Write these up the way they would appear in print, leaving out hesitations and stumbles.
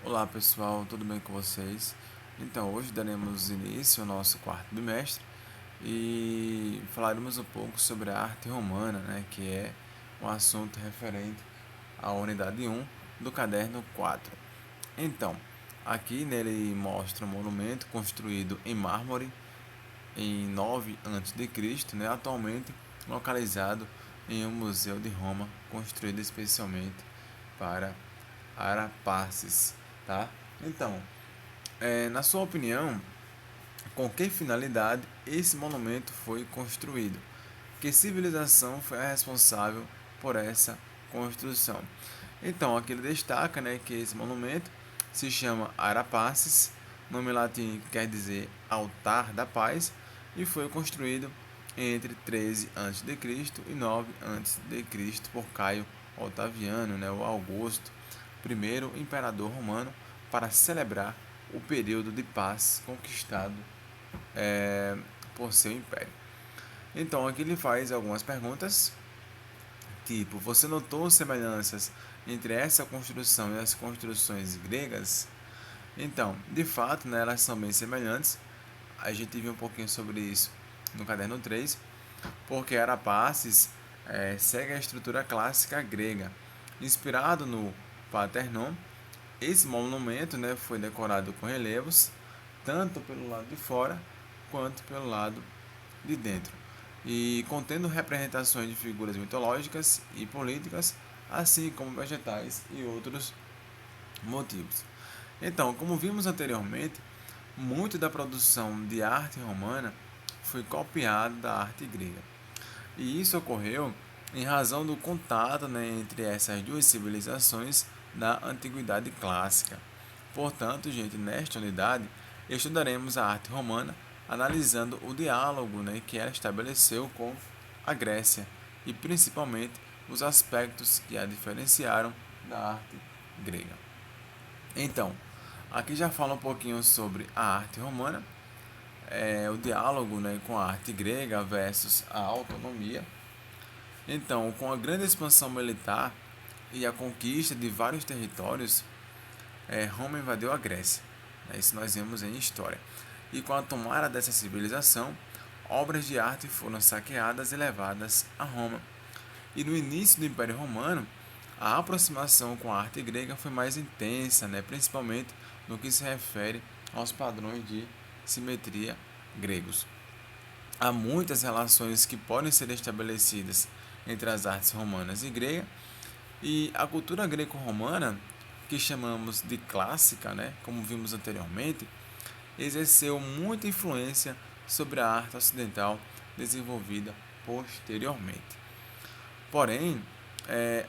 Olá pessoal, tudo bem com vocês? Então, hoje daremos início ao nosso quarto bimestre e falaremos um pouco sobre a arte romana, que é um assunto referente à unidade 1 do caderno 4. Então, aqui nele mostra um monumento construído em mármore em 9 a.C., atualmente localizado em um museu de Roma, construído especialmente para Arapaces, tá? Então, na sua opinião, com que finalidade esse monumento foi construído? Que civilização foi a responsável por essa construção? Então, aqui ele destaca, que esse monumento se chama Arapaces, nome latim que quer dizer Altar da Paz, e foi construído entre 13 a.C. e 9 a.C. por Caio Otaviano, o Augusto, primeiro imperador romano, para celebrar o período de paz conquistado por seu império. Então, aqui ele faz algumas perguntas, tipo: você notou semelhanças entre essa construção e as construções gregas? Então, de fato, elas são bem semelhantes. A gente viu um pouquinho sobre isso no caderno 3, porque Arapaces segue a estrutura clássica grega. Inspirado no Parthenon, esse monumento foi decorado com relevos, tanto pelo lado de fora quanto pelo lado de dentro, e contendo representações de figuras mitológicas e políticas, assim como vegetais e outros motivos. Então, como vimos anteriormente, muito da produção de arte romana foi copiada da arte grega. E isso ocorreu em razão do contato entre essas duas civilizações da Antiguidade Clássica. Portanto, gente, nesta unidade estudaremos a arte romana analisando o diálogo que ela estabeleceu com a Grécia e principalmente os aspectos que a diferenciaram da arte grega. Então, aqui já fala um pouquinho sobre a arte romana, o diálogo com a arte grega versus a autonomia. Então, com a grande expansão militar e a conquista de vários territórios, Roma invadiu a Grécia. Isso nós vemos em história. E com a tomada dessa civilização, obras de arte foram saqueadas e levadas a Roma. E no início do Império Romano, a aproximação com a arte grega foi mais intensa, principalmente no que se refere aos padrões de simetria gregos. Há muitas relações que podem ser estabelecidas entre as artes romanas e grega, e a cultura greco-romana, que chamamos de clássica, como vimos anteriormente, exerceu muita influência sobre a arte ocidental desenvolvida posteriormente. Porém,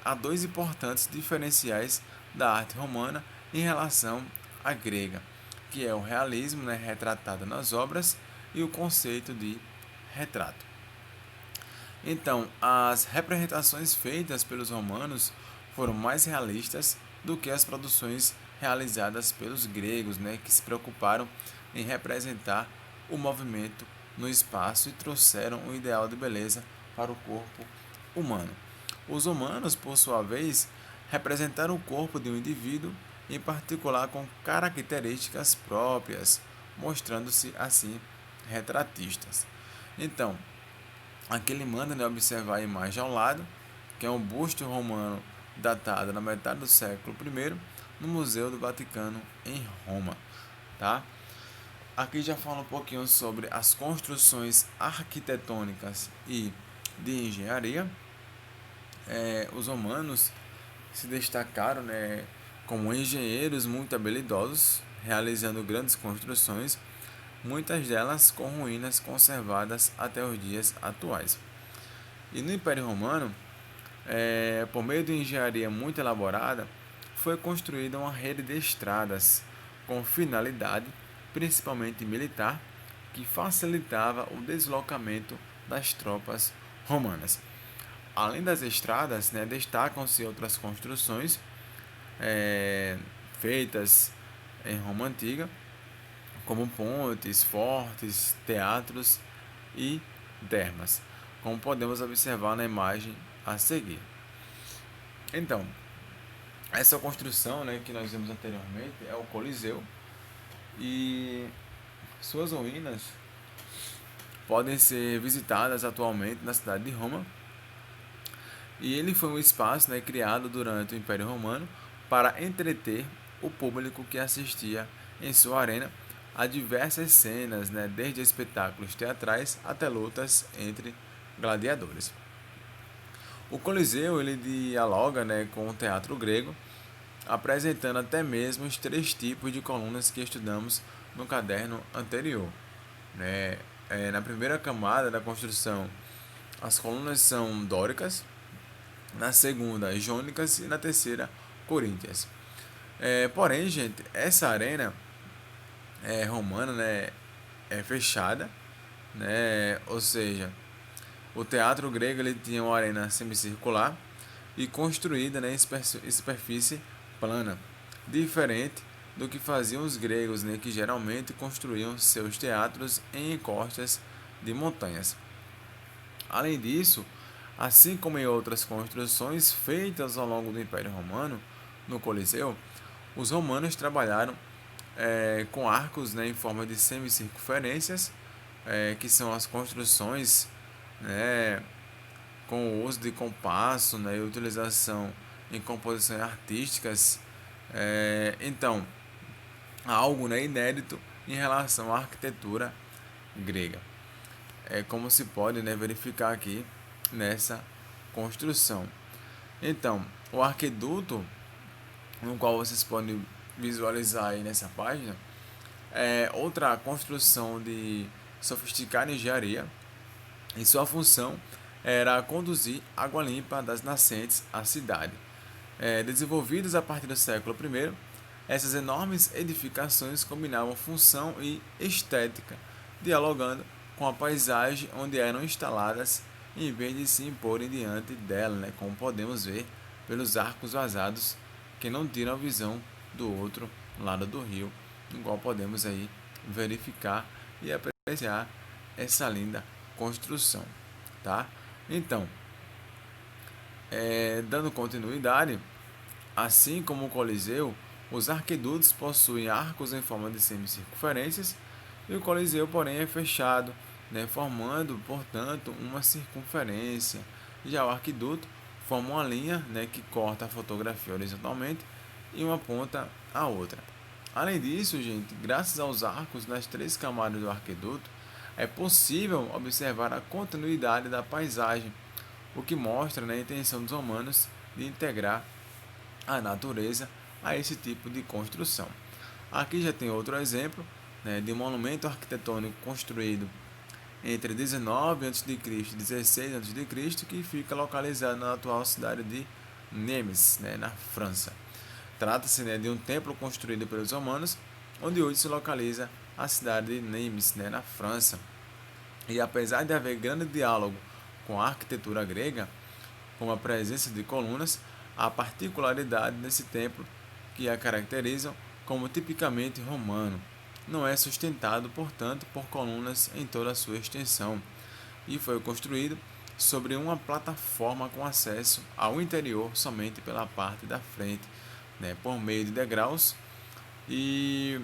há dois importantes diferenciais da arte romana em relação à grega, que é o realismo, retratado nas obras, e o conceito de retrato. Então, as representações feitas pelos romanos foram mais realistas do que as produções realizadas pelos gregos, que se preocuparam em representar o movimento no espaço e trouxeram um ideal de beleza para o corpo humano. Os humanos, por sua vez, representaram o corpo de um indivíduo, em particular com características próprias, mostrando-se assim retratistas. Então, aqui ele manda observar a imagem ao lado, que é um busto romano datado na metade do século I, no Museu do Vaticano, em Roma. Tá? Aqui já fala um pouquinho sobre as construções arquitetônicas e de engenharia. Os romanos se destacaram como engenheiros muito habilidosos, realizando grandes construções, muitas delas com ruínas conservadas até os dias atuais. E no Império Romano, por meio de engenharia muito elaborada, foi construída uma rede de estradas com finalidade, principalmente militar, que facilitava o deslocamento das tropas romanas. Além das estradas, destacam-se outras construções feitas em Roma Antiga, como pontes, fortes, teatros e termas, como podemos observar na imagem a seguir. Então, Essa construção, né, que nós vimos anteriormente é o Coliseu e suas ruínas podem ser visitadas atualmente na cidade de Roma. E ele foi um espaço, né, criado durante o Império Romano para entreter o público que assistia em sua arena a diversas cenas, né, desde espetáculos teatrais até lutas entre gladiadores. O Coliseu ele dialoga, né, com o teatro grego, apresentando até mesmo os três tipos de colunas que estudamos no caderno anterior. Né? Na primeira camada da construção, as colunas são dóricas, na segunda, jônicas e na terceira, coríntias. Porém, gente, essa arena romana, né, é fechada, né? Ou seja, o teatro grego ele tinha uma arena semicircular e construída, né, em superfície plana, diferente do que faziam os gregos, né, que geralmente construíam seus teatros em encostas de montanhas. Além disso, assim como em outras construções feitas ao longo do Império Romano, no Coliseu, os romanos trabalharam com arcos, né, em forma de semicircunferências, que são as construções, né, com o uso de compasso, né, e utilização em composições artísticas. Então, algo, né, inédito em relação à arquitetura grega. É como se pode, né, verificar aqui nessa construção. Então, o arquiduto, no qual vocês podem visualizar aí nessa página, é outra construção de sofisticada engenharia e sua função era conduzir água limpa das nascentes à cidade. Desenvolvidas a partir do século I, essas enormes edificações combinavam função e estética, dialogando com a paisagem onde eram instaladas em vez de se imporem diante dela, né, como podemos ver pelos arcos vazados que não tiram a visão do outro lado do rio, igual podemos aí verificar e apreciar essa linda construção, tá? Então, dando continuidade, assim como o Coliseu, os arquidutos possuem arcos em forma de semicircunferências e o Coliseu, porém, é fechado, né, formando, portanto, uma circunferência. Já o arquiduto forma uma linha, né, que corta a fotografia horizontalmente e uma ponta a outra. Além disso, gente, graças aos arcos nas três camadas do arquiduto, é possível observar a continuidade da paisagem, o que mostra, né, a intenção dos romanos de integrar a natureza a esse tipo de construção. Aqui já tem outro exemplo, né, de um monumento arquitetônico construído entre 19 a.C. e 16 a.C., que fica localizado na atual cidade de Nimes, né, na França. Trata-se, né, de um templo construído pelos romanos, onde hoje se localiza a cidade de Nimes, né, na França. E apesar de haver grande diálogo com a arquitetura grega, com a presença de colunas, há particularidade nesse templo que a caracterizam como tipicamente romano. Não é sustentado, portanto, por colunas em toda a sua extensão e foi construído sobre uma plataforma com acesso ao interior somente pela parte da frente, né, por meio de degraus, e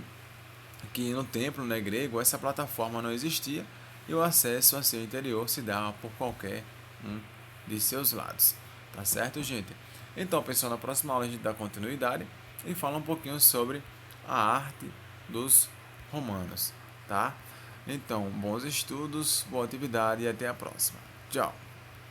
que no templo, né, grego essa plataforma não existia e o acesso a seu interior se dava por qualquer um de seus lados. Tá certo, gente? Então, pessoal, na próxima aula a gente dá continuidade e fala um pouquinho sobre a arte dos romanos, tá? Então, bons estudos, boa atividade e até a próxima. Tchau!